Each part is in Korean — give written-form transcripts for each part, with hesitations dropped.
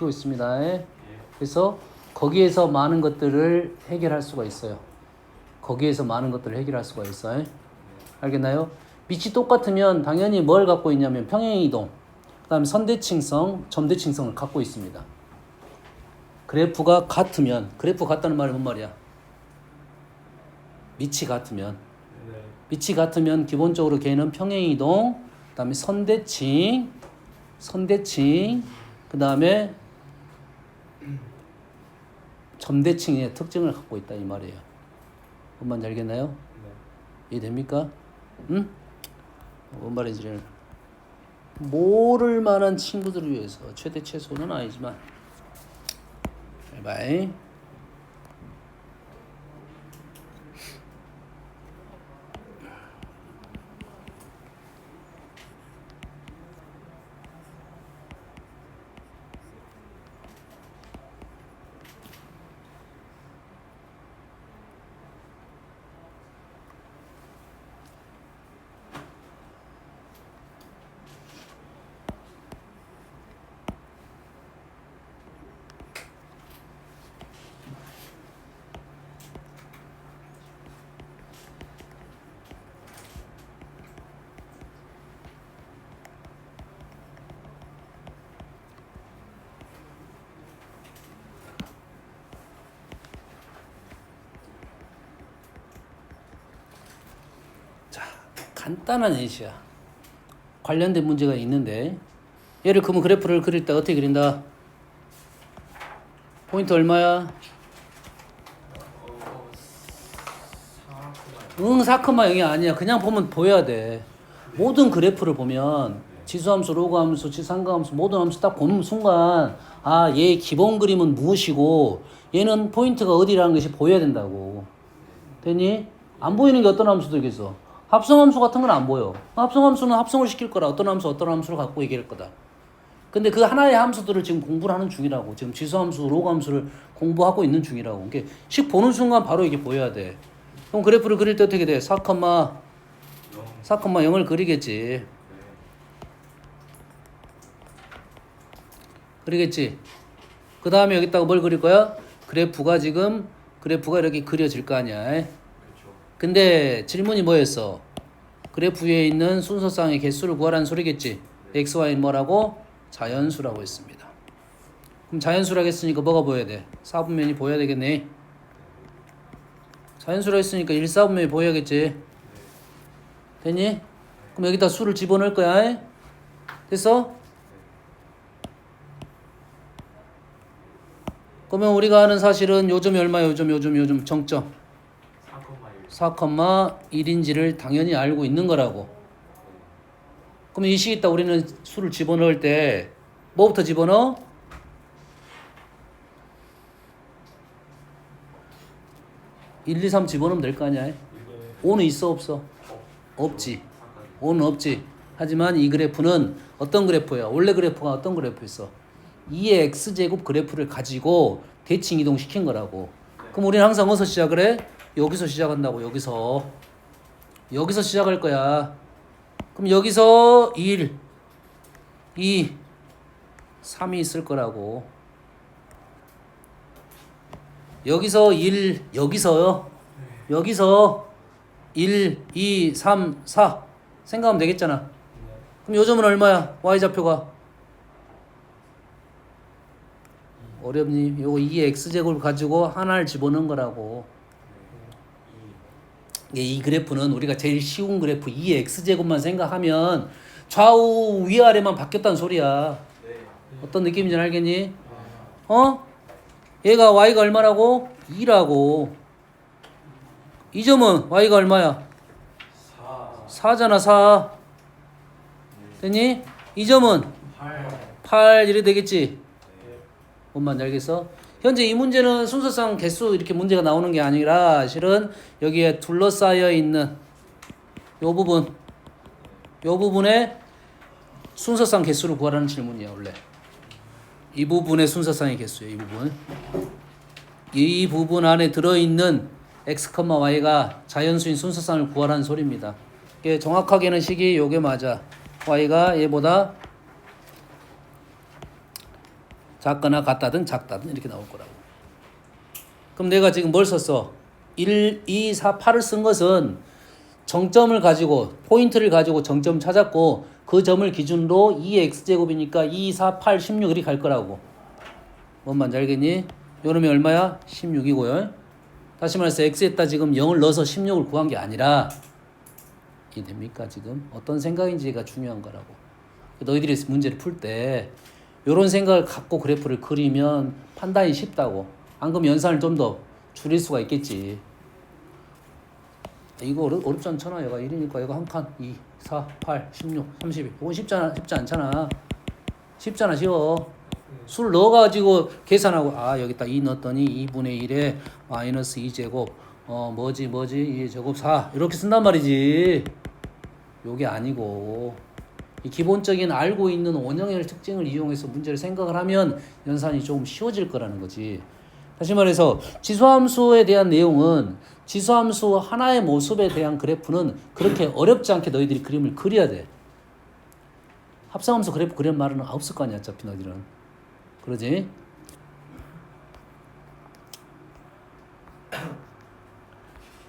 지키고 있습니다. 그래서 거기에서 많은 것들을 해결할 수가 있어요. 거기에서 많은 것들을 해결할 수가 있어요. 알겠나요? 밑이 똑같으면 당연히 뭘 갖고 있냐면 평행이동, 그 다음에 선대칭성, 점대칭성을 갖고 있습니다. 그래프가 같으면, 그래프 같다는 말이 뭔 말이야? 밑이 같으면. 밑이 같으면 기본적으로 걔는 평행이동, 그 다음에 선대칭, 그 다음에 점대칭의 특징을 갖고 있다 이 말이에요. 뭔 말인지 알겠나요? 이해됩니까? 응? 뭔 말인지를 모를 만한 친구들을 위해서 최대 최소는 아니지만 바이바이. 간단한 예시야. 관련된 문제가 있는데 얘를 그러면 그래프를 그릴 때 어떻게 그린다? 포인트 얼마야? 4,0이 아니야. 그냥 보면 보여야 돼. 모든 그래프를 보면 지수함수, 로그함수, 지상가함수 모든 함수 딱 보는 순간 아, 얘의 기본 그림은 무엇이고 얘는 포인트가 어디라는 것이 보여야 된다고. 됐니? 안 보이는 게 어떤 함수도 있겠어. 합성함수 같은 건 안 보여. 합성함수는 합성을 시킬 거라. 어떤 함수 어떤 함수를 갖고 얘기할 거다. 근데 그 하나의 함수들을 지금 공부를 하는 중이라고. 지금 지수함수, 로그함수를 공부하고 있는 중이라고. 이게 식 보는 순간 바로 이게 보여야 돼. 그럼 그래프를 그릴 때 어떻게 돼? 4,0을 그리겠지. 그리겠지. 그 다음에 여기다가 뭘 그릴 거야? 그래프가 이렇게 그려질 거 아니야. 근데 질문이 뭐였어? 그래프 위에 있는 순서상의 개수를 구하라는 소리겠지. x, y는 뭐라고? 자연수라고 했습니다. 그럼 자연수라고 했으니까 뭐가 보여야 돼? 4분면이 보여야 되겠네. 자연수라고 했으니까 1, 4분면이 보여야겠지. 됐니? 그럼 여기다 수를 집어넣을 거야. 됐어? 그러면 우리가 아는 사실은 요점이 얼마야? 요점 정점 4,1인지를 당연히 알고 있는 거라고. 그러면 이 시기에 우리는 수를 집어넣을 때 뭐부터 집어넣어? 1, 2, 3 집어넣으면 될 거 아니야. 5는 있어 없어? 없지. 5는 없지. 하지만 이 그래프는 어떤 그래프야? 원래 그래프가 어떤 그래프였어? 2의 x제곱 그래프를 가지고 대칭 이동시킨 거라고. 그럼 우리는 항상 어디서 시작을 해? 여기서 시작한다고. 여기서 시작할 거야. 그럼 여기서 1, 2, 3이 있을 거라고. 여기서 1, 여기서 1, 2, 3, 4 생각하면 되겠잖아. 그럼 요점은 얼마야? y좌표가 어렵니? 요거 2의 x제곱을 가지고 하나를 집어넣은 거라고. 이 그래프는 우리가 제일 쉬운 그래프 2의 x제곱만 생각하면 좌우 위아래만 바뀌었다는 소리야. 어떤 느낌인지 알겠니? 얘가 y가 얼마라고? 2라고. 이 점은 y가 얼마야? 4잖아 4. 됐니? 이 점은 8 이래 되겠지? 뭔 말인지 알겠어? 현재 이 문제는 순서상 개수 이렇게 문제가 나오는 게 아니라 실은 여기에 둘러싸여 있는 요 부분의 순서상 개수를 구하라는 질문이야 원래. 이 부분의 순서상의 개수예요. 이 부분 안에 들어있는 x, y가 자연수인 순서상을 구하라는 소리입니다. 이게 정확하게는 식이 요게 맞아. y가 얘보다 작거나 같다든 작다든 이렇게 나올 거라고. 그럼 내가 지금 뭘 썼어? 1, 2, 4, 8을 쓴 것은 정점을 가지고 포인트를 가지고 정점 찾았고 그 점을 기준으로 2x제곱이니까 2, 4, 8, 16 이렇게 갈 거라고. 뭔 말인지 알겠니? 요놈이 얼마야? 16이고요. 다시 말해서 x에다 지금 0을 넣어서 16을 구한 게 아니라 이해됩니까? 지금 어떤 생각인지가 중요한 거라고. 너희들이 문제를 풀 때 이런 생각을 갖고 그래프를 그리면 판단이 쉽다고. 안 그러면 연산을 좀 더 줄일 수가 있겠지. 이거 어렵지 않잖아. 얘가 1이니까 얘가 한 칸 2, 4, 8, 16, 32. 이건 쉽지 않잖아. 쉽잖아. 쉬워. 술 넣어가지고 계산하고 여기 딱 2 넣었더니 2분의 1에 마이너스 2제곱 뭐지 2제곱 4 이렇게 쓴단 말이지. 요게 아니고 이 기본적인 알고 있는 원형의 특징을 이용해서 문제를 생각을 하면 연산이 조금 쉬워질 거라는 거지. 다시 말해서 지수함수에 대한 내용은 지수함수 하나의 모습에 대한 그래프는 그렇게 어렵지 않게 너희들이 그림을 그려야 돼. 합성함수 그래프 그리는 말은 없을 거 아니야. 어차피 너희들은. 그러지?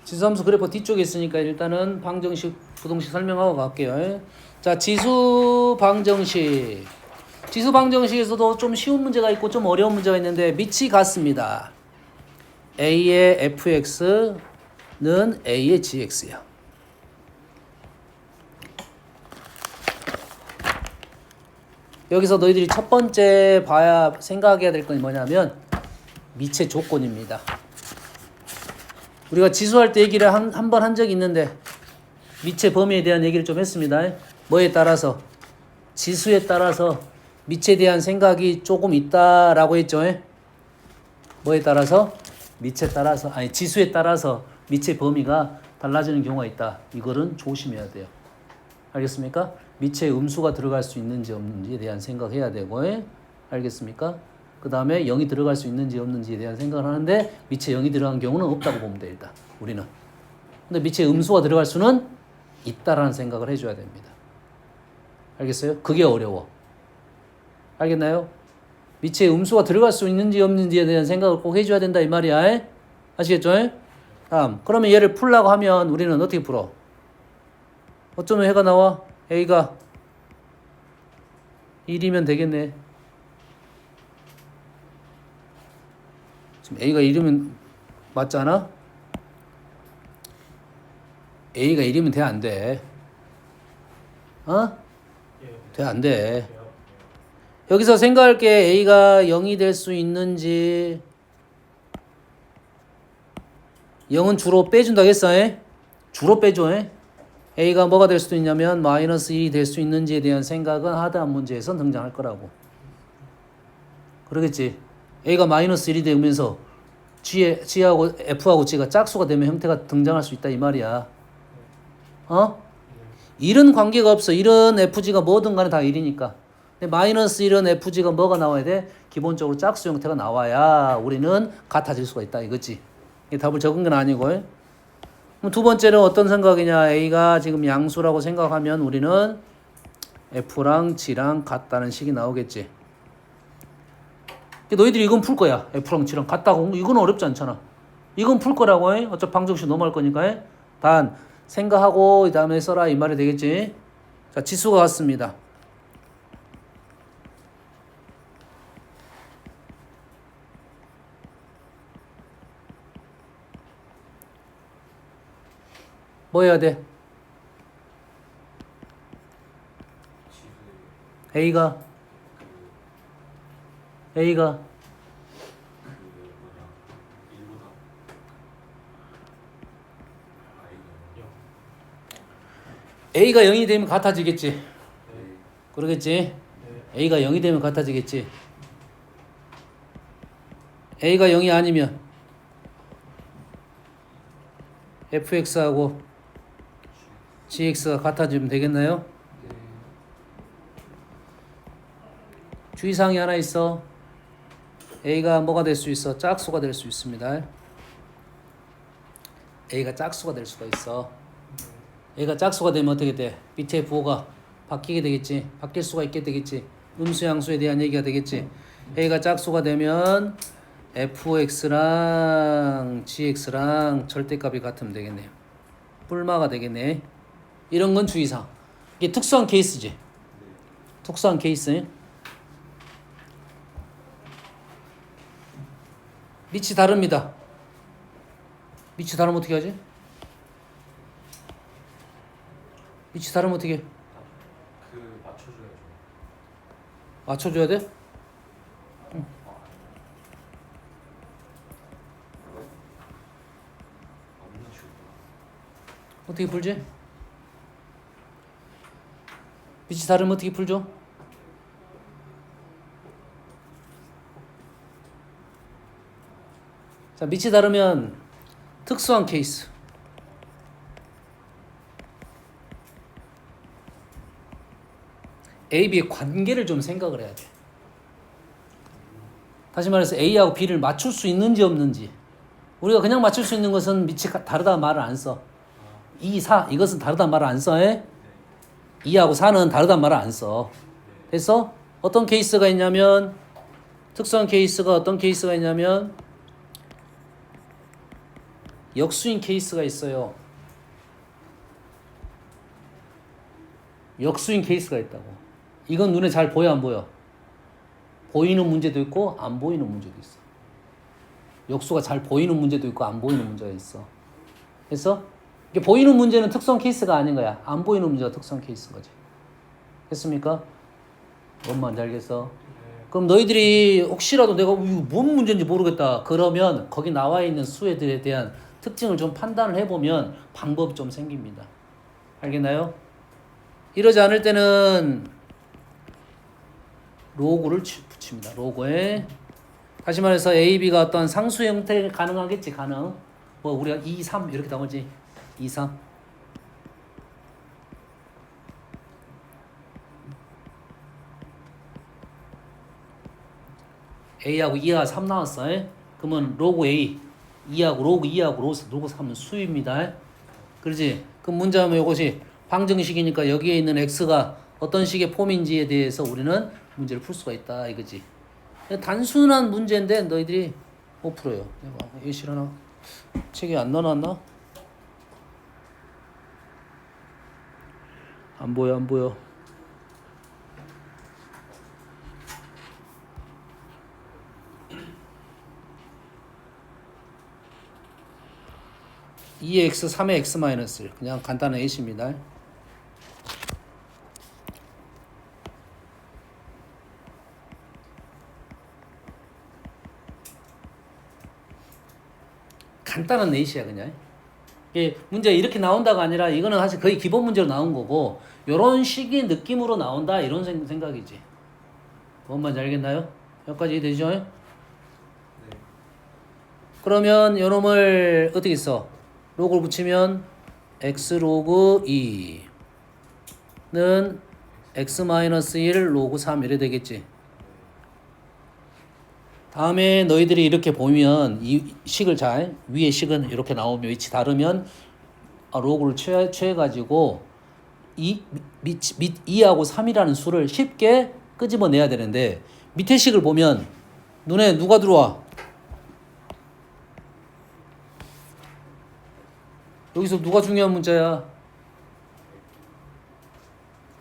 지수함수 그래프 뒤쪽에 있으니까 일단은 방정식, 부동식 설명하고 갈게요. 자, 지수 방정식. 지수 방정식에서도 좀 쉬운 문제가 있고 좀 어려운 문제가 있는데 밑이 같습니다. A의 fx는 A의 gx야. 여기서 너희들이 첫 번째 생각해야 될 건 뭐냐면 미체 조건입니다. 우리가 지수할 때 얘기를 한 번 한 적이 있는데 미체 범위에 대한 얘기를 좀 했습니다. 뭐에 따라서? 지수에 따라서 미체에 대한 생각이 조금 있다라고 했죠. 뭐에 따라서? 지수에 따라서 미체 범위가 달라지는 경우가 있다. 이거는 조심해야 돼요. 알겠습니까? 미체에 음수가 들어갈 수 있는지 없는지에 대한 생각해야 되고, 알겠습니까? 그 다음에 0이 들어갈 수 있는지 없는지에 대한 생각을 하는데 미체에 0이 들어간 경우는 없다고 보면 돼. 일단 우리는. 근데 미체에 음수가 들어갈 수는 있다라는 생각을 해줘야 됩니다. 알겠어요? 그게 어려워. 알겠나요? 미체에 음수가 들어갈 수 있는지 없는지에 대한 생각을 꼭 해줘야 된다 이 말이야. 아시겠죠? 다음. 그러면 얘를 풀라고 하면 우리는 어떻게 풀어? 어쩌면 해가 나와? A가 1이면 되겠네. 지금 A가 1이면 맞잖아? A가 1이면 돼, 안 돼? 돼, 안 돼? 여기서 생각할 게 A가 0이 될 수 있는지 0은 주로 빼준다고 했어. 주로 빼줘. A가 뭐가 될 수도 있냐면 마이너스 1이 될 수 있는지에 대한 생각은 하다한 문제에서 등장할 거라고. 그러겠지. A가 마이너스 1이 되면서 G하고 F하고 G가 짝수가 되면 형태가 등장할 수 있다 이 말이야. 1은 관계가 없어. 1은 FG가 뭐든 간에 다 1이니까. 근데 마이너스 1은 FG가 뭐가 나와야 돼? 기본적으로 짝수 형태가 나와야 우리는 같아질 수가 있다 이거지. 이 답을 적은 건 아니고. 그럼 두 번째는 어떤 생각이냐? A가 지금 양수라고 생각하면 우리는 F랑 G랑 같다는 식이 나오겠지. 너희들이 이건 풀 거야. F랑 G랑 같다고. 이건 어렵지 않잖아. 이건 풀 거라고. 어차피 방정식 넘어갈 거니까. 단 생각하고 이 다음에 써라 이 말이 되겠지. 자, 지수가 같습니다. 뭐 해야 돼? A가 A가 0이 되면 같아지겠지. 그러겠지. A가 0이 되면 같아지겠지. A가 0이 아니면 fx하고 gx가 같아지면 되겠나요? 주의사항이 하나 있어. A가 뭐가 될 수 있어? 짝수가 될 수 있습니다. A가 짝수가 될 수가 있어. A가 짝수가 되면 어떻게 돼? 밑에 부호가 바뀌게 되겠지. 바뀔 수가 있게 되겠지. 음수 양수에 대한 얘기가 되겠지. A가 짝수가 되면 fx랑 gx랑 절대값이 같으면 되겠네요. 뿔마가 되겠네. 이런 건 주의사항. 이게 특수한 케이스지. 특수한 케이스. 밑이 다릅니다. 밑이 다르면 어떻게 하지? 밑이 다르면 어떻게 해? 그 맞춰줘야죠. 맞춰줘야 돼? 안 맞추고. 어떻게 풀지? 밑이 다르면 어떻게 풀죠? 자, 밑이 다르면 특수한 케이스. A, B의 관계를 좀 생각을 해야 돼. 다시 말해서 A하고 B를 맞출 수 있는지 없는지. 우리가 그냥 맞출 수 있는 것은 밑이 다르다 말을 안 써. 2, 4 이것은 다르다 말을 안 써. 2하고 4는 다르다 말을 안 써. 그래서 어떤 케이스가 있냐면 특수한 케이스가 어떤 케이스가 있냐면 역수인 케이스가 있어요. 역수인 케이스가 있다고. 이건 눈에 잘 보여 안 보여? 보이는 문제도 있고 안 보이는 문제도 있어. 역수가 잘 보이는 문제도 있고 안 보이는 문제가 있어. 그래서 이게 보이는 문제는 특수한 케이스가 아닌 거야. 안 보이는 문제가 특수한 케이스인 거지. 됐습니까? 뭔 말인지 알겠어? 그럼 너희들이 혹시라도 내가 이거 뭔 문제인지 모르겠다. 그러면 거기 나와 있는 수에들에 대한 특징을 좀 판단을 해보면 방법이 좀 생깁니다. 알겠나요? 이러지 않을 때는 로고를 붙입니다. 로고에 다시 말해서 A, B가 어떤 상수 형태 가능하겠지. 가능. 뭐 우리가 2, 3 이렇게 나오지. 2, 3 A하고 2하고 3 나왔어. 그러면 로고 A 2하고 로고 2하고 로고 3은 수입니다. 그렇지? 그럼 문제하면 이것이 방정식이니까 여기에 있는 X가 어떤 식의 폼인지에 대해서 우리는 문제를 풀 수가 있다 이거지. 단순한 문제인데 너희들이 못 풀어요. 내가 예시 하나 책에 안 넣어놨나? 안 보여 안 보여. (2의 x) (3의 x 마이너스 1) 그냥 간단한 예시입니다. 간단한 예시야 그냥. 이게 문제 이렇게 나온다가 아니라 이거는 사실 거의 기본 문제로 나온 거고 요런 식의 느낌으로 나온다 이런 생각이지. 뭔 말인지 알겠나요? 여기까지 되죠? 네. 그러면 요놈을 어떻게 써? 로그를 붙이면 x 로그 2는 x-1 로그 3 이래 되겠지. 다음에 너희들이 이렇게 보면 이 식을 잘 위에 식은 이렇게 나오면 위치 다르면 로그를 취해가지고 2하고 3이라는 수를 쉽게 끄집어내야 되는데 밑에 식을 보면 눈에 누가 들어와? 여기서 누가 중요한 문자야?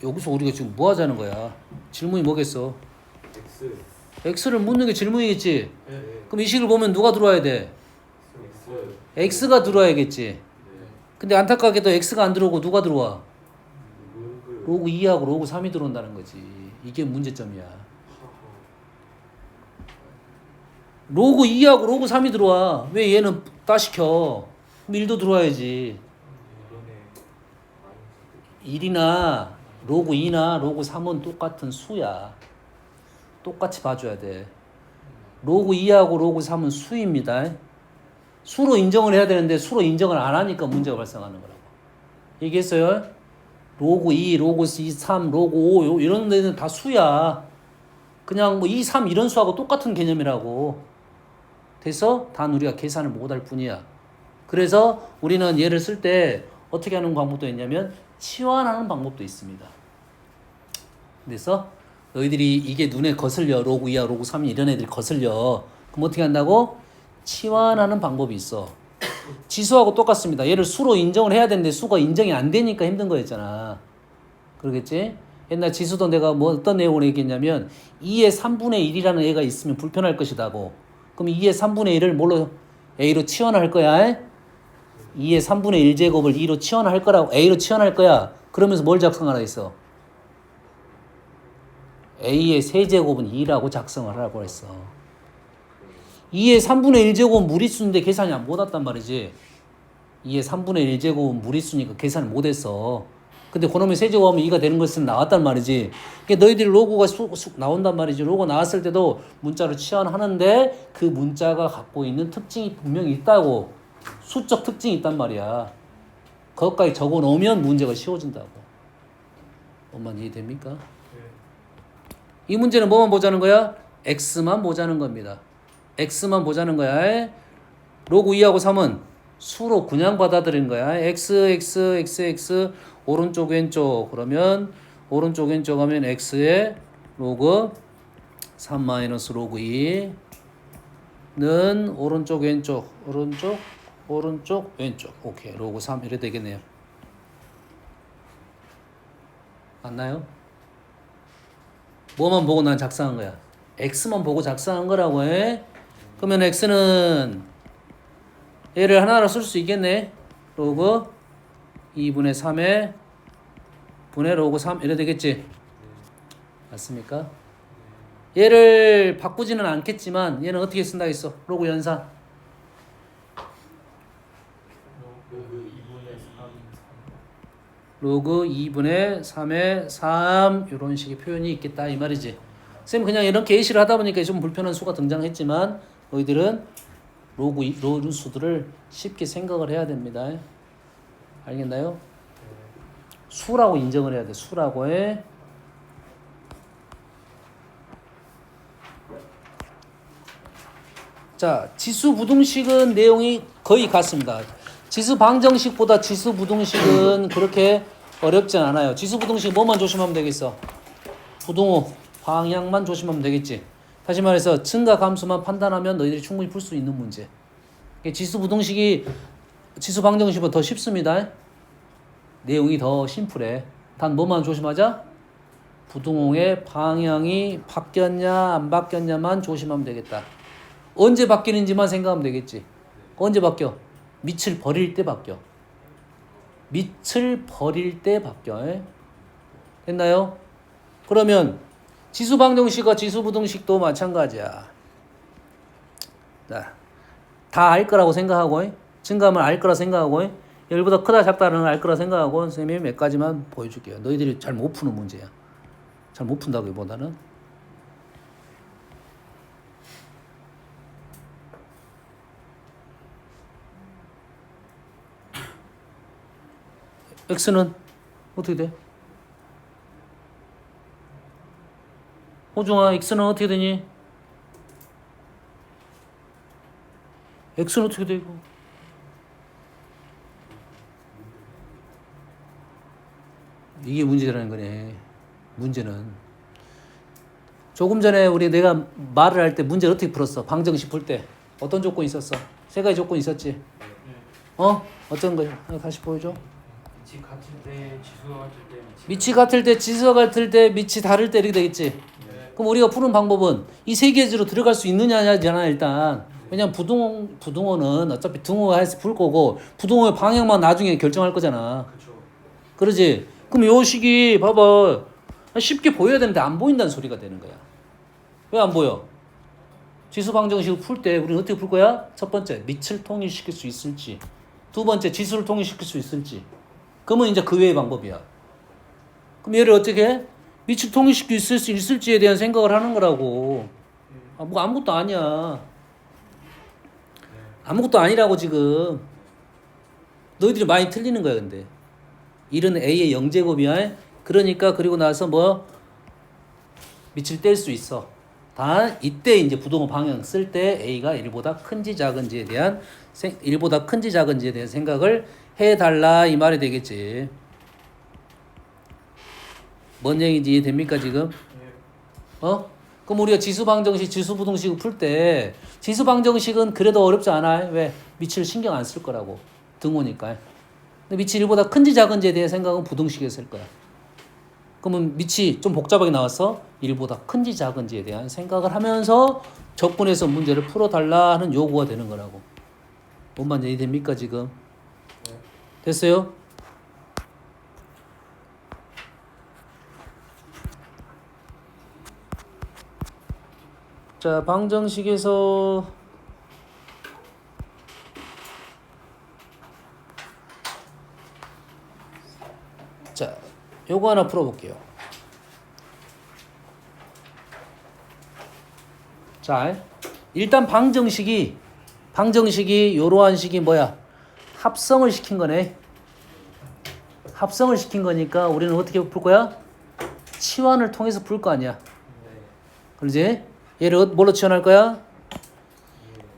여기서 우리가 지금 뭐 하자는 거야? 질문이 뭐겠어? X. X를 묻는 게 질문이겠지? 네. 그럼 이 식을 보면 누가 들어와야 돼? X. X가 들어와야겠지? 네. 근데 안타깝게도 X가 안 들어오고 누가 들어와? 로그. 로그 2하고 로그 3이 들어온다는 거지. 이게 문제점이야. 로그 2하고 로그 3이 들어와. 왜 얘는 따시켜? 그럼 1도 들어와야지. 이번에 1이나 로그 2나 로그 3은 똑같은 수야. 똑같이 봐줘야 돼. 로그 2하고 로그 3은 수입니다. 수로 인정을 해야 되는데 수로 인정을 안 하니까 문제가 발생하는 거라고. 얘기했어요? 로그 2, 로그 2, 3, 로그 5 이런 데는 다 수야. 그냥 뭐 2, 3 이런 수하고 똑같은 개념이라고. 돼서 단 우리가 계산을 못할 뿐이야. 그래서 우리는 얘를 쓸 때 어떻게 하는 방법도 있냐면 치환하는 방법도 있습니다. 그래서 너희들이 이게 눈에 거슬려. 로그 2야 로그 3이 이런 애들이 거슬려. 그럼 어떻게 한다고? 치환하는 방법이 있어. 지수하고 똑같습니다. 얘를 수로 인정을 해야 되는데 수가 인정이 안 되니까 힘든 거였잖아. 그러겠지? 옛날 지수도 내가 뭐 어떤 내용을 얘기했냐면 2의 3분의 1이라는 애가 있으면 불편할 것이다고. 그럼 2의 3분의 1을 뭘로 A로 치환할 거야? 2의 3분의 1제곱을 2로 치환할 거라고. A로 치환할 거야. 그러면서 뭘 작성하라 했어? A의 세제곱은 2라고 작성을 하라고 했어. 2의 3분의 1제곱은 무리수인데 계산이 못 왔단 말이지. 2의 3분의 1제곱은 무리수니까 계산을 못 했어. 근데 그놈의 세제곱하면 2가 되는 것은 나왔단 말이지. 그러니까 너희들이 로고가 쑥 나온단 말이지. 로고 나왔을 때도 문자를 치환하는데 그 문자가 갖고 있는 특징이 분명히 있다고. 수적 특징이 있단 말이야. 그것까지 적어 놓으면 문제가 쉬워진다고. 엄마 이해됩니까? 이 문제는 뭐만 보자는 거야? x만 보자는 겁니다. x만 보자는 거야. 로그 2하고 3은 수로 그냥 받아들이는 거야. x 오른쪽 왼쪽. 그러면 오른쪽 왼쪽 하면 x의 로그 3 마이너스 로그 2는 오른쪽 왼쪽 왼쪽. 오케이. 로그 3 이래 되겠네요. 맞나요? 뭐만 보고 난 작성한 거야? x만 보고 작성한 거라고 해. 그러면 x는 얘를 하나로 쓸 수 있겠네. 로그 2분의 3에 분의 로그 3 이래 되겠지? 맞습니까? 얘를 바꾸지는 않겠지만 얘는 어떻게 쓴다 했어? 로그 연산. 로그 2분의 3에 3 이런 식의 표현이 있겠다 이 말이지. 쌤 그냥 이렇게 예시를 하다 보니까 좀 불편한 수가 등장했지만 너희들은 로그 수들을 쉽게 생각을 해야 됩니다. 알겠나요? 수라고 인정을 해야 돼. 수라고 해. 자, 지수 부등식은 내용이 거의 같습니다. 지수 방정식보다 지수 부등식은 그렇게 어렵지 않아요. 지수 부등식 뭐만 조심하면 되겠어? 부등호 방향만 조심하면 되겠지. 다시 말해서 증가 감수만 판단하면 너희들이 충분히 풀 수 있는 문제. 지수 부등식이 지수 방정식보다 더 쉽습니다. 내용이 더 심플해. 단 뭐만 조심하자? 부등호의 방향이 바뀌었냐 안 바뀌었냐만 조심하면 되겠다. 언제 바뀌는지만 생각하면 되겠지. 언제 바뀌어? 밑을 버릴 때 바뀌어. 밑을 버릴 때 바뀌어. 됐나요? 그러면 지수 방정식과 지수 부등식도 마찬가지야. 자, 다 알 거라고 생각하고 증가하면 알 거라 생각하고 얘보다 크다 작다는 알 거라 생각하고 선생님이 몇 가지만 보여줄게요. 너희들이 잘 못 푸는 문제야. 잘 못 푼다기보다는 x는 어떻게 돼? 호중아 x는 어떻게 되니? x는 어떻게 되고? 이게 문제라는 거네. 문제는 조금 전에 내가 말을 할 때 문제를 어떻게 풀었어? 방정식 풀 때 어떤 조건이 있었어? 세 가지 조건이 있었지? 어떤 거요? 다시 보여줘. 밑이 같을 때 지수가 같을 때 밑이 같을 때 지수가 같을 때 밑이 다를 때 이렇게 되겠지? 그럼 우리가 푸는 방법은 이 세 개지로 들어갈 수 있느냐잖아 일단. 왜냐면 부등호는 어차피 등호가 해서 풀 거고 부등호의 방향만 나중에 결정할 거잖아. 그렇죠. 그러지? 그럼 요 식이 봐봐 쉽게 보여야 되는데 안 보인다는 소리가 되는 거야. 왜 안 보여? 지수 방정식을 풀 때 우리는 어떻게 풀 거야? 첫 번째 밑을 통일시킬 수 있을지, 두 번째 지수를 통일시킬 수 있을지. 그러면 이제 그 외의 방법이야. 그럼 얘를 어떻게 해? 밑을 통일시킬 수 있을지에 대한 생각을 하는 거라고. 뭐 아무것도 아니야. 아무것도 아니라고 지금. 너희들이 많이 틀리는 거야 근데. 1은 A의 0제곱이야. 그러니까 그리고 나서 뭐 밑을 뗄 수 있어. 단 이때 이제 부등호 방향 쓸 때 A가 1보다 큰지 작은지에 대한 1보다 큰지 작은지에 대한 생각을 해달라 이 말이 되겠지. 뭔 얘기인지 이해됩니까 지금? 그럼 우리가 지수방정식, 지수부등식을 풀 때 지수방정식은 그래도 어렵지 않아요. 왜? 밑을 신경 안 쓸 거라고. 등호니까. 근데 밑이 1보다 큰지 작은지에 대해 생각은 부등식에서 할 거야. 그러면 밑이 좀 복잡하게 나왔어. 1보다 큰지 작은지에 대한 생각을 하면서 적분해서 문제를 풀어달라 하는 요구가 되는 거라고. 뭔 말인지 이해됩니까 지금? 됐어요? 자, 방정식에서 자, 요거 하나 풀어볼게요. 자, 일단 방정식이 요러한 식이 뭐야? 합성을 시킨 거네. 합성을 시킨 거니까 우리는 어떻게 풀 거야? 치환을 통해서 풀 거 아니야. 그러지? 얘를 뭘로 치환할 거야?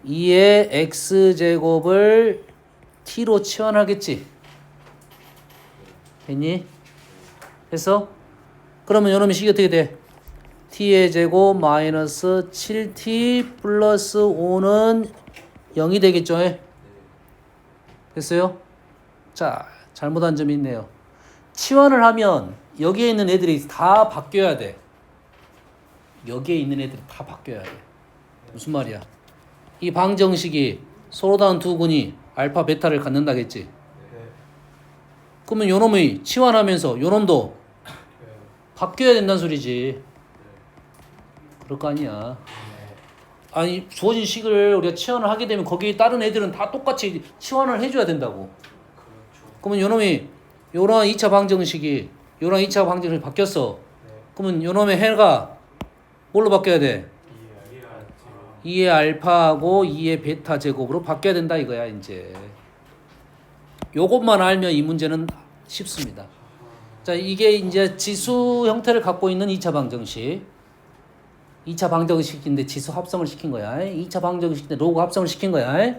2의 x제곱을 t로 치환하겠지. 됐니? 됐어? 그러면 요놈의 식이 어떻게 돼? t의 제곱 마이너스 7t 플러스 5는 0이 되겠죠? 됐어요? 자, 잘못한 점이 있네요. 치환을 하면 여기에 있는 애들이 다 바뀌어야 돼. 여기에 있는 애들이 다 바뀌어야 돼. 무슨 말이야? 이 방정식이 서로 다른 두 군이 알파, 베타를 갖는다겠지? 그러면 요놈의 치환하면서 요놈도 바뀌어야 된다는 소리지. 그럴 거 아니야. 아니, 주어진 식을 우리가 치환을 하게 되면 거기에 다른 애들은 다 똑같이 치환을 해줘야 된다고. 그러면 요놈이 요런 2차 방정식이 바뀌었어. 그러면 요놈의 해가 뭘로 바뀌어야 돼? 2의 알파하고 2의 베타 제곱으로 바뀌어야 된다 이거야 이제. 요것만 알면 이 문제는 쉽습니다. 자, 이게 이제 지수 형태를 갖고 있는 2차 방정식. 2차 방정식인데 지수 합성을 시킨 거야. 2차 방정식인데 로그 합성을 시킨 거야.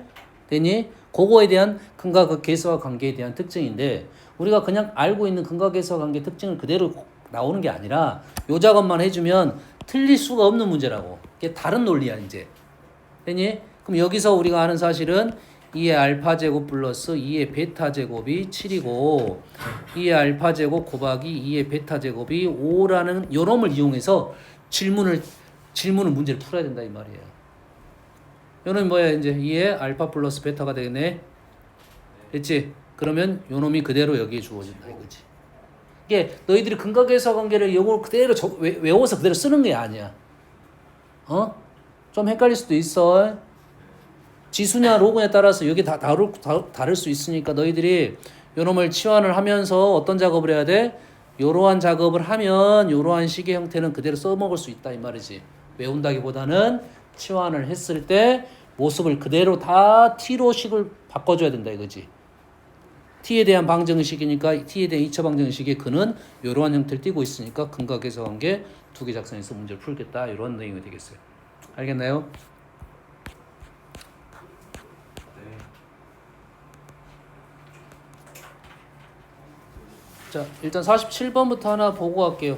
됐니? 그거에 대한 근과 계수와 관계에 대한 특징인데 우리가 그냥 알고 있는 근과 계수와 관계 특징을 그대로 나오는 게 아니라 요 작업만 해주면 틀릴 수가 없는 문제라고. 이게 다른 논리야 이제. 됐니? 그럼 여기서 우리가 아는 사실은 2의 알파 제곱 플러스 2의 베타 제곱이 7이고 2의 알파 제곱 곱하기 2의 베타 제곱이 5라는 요놈을 이용해서 질문을 문제를 풀어야 된다 이 말이에요. 요놈이 뭐야 이제 2의 알파 플러스 베타가 되겠네. 됐지? 그러면 요놈이 그대로 여기에 주어진다 이거지. 이게 너희들이 근각계수와 관계를 요걸 그대로 외워서 그대로 쓰는 게 아니야. 좀 헷갈릴 수도 있어. 지수냐 로그냐에 따라서 여기 다 다를 수 있으니까 너희들이 요놈을 치환을 하면서 어떤 작업을 해야 돼? 요러한 작업을 하면 요러한 식의 형태는 그대로 써먹을 수 있다 이 말이지. 외운다기보다는 치환을 했을 때 모습을 그대로 다 t로 식을 바꿔줘야 된다 이거지. t에 대한 방정식이니까 t에 대한 2차 방정식의 근은 이러한 형태를 띠고 있으니까 근과 계수 관계 두 개 작성해서 문제를 풀겠다 이런 내용이 되겠어요. 알겠나요? 자, 일단 47번부터 하나 보고 갈게요.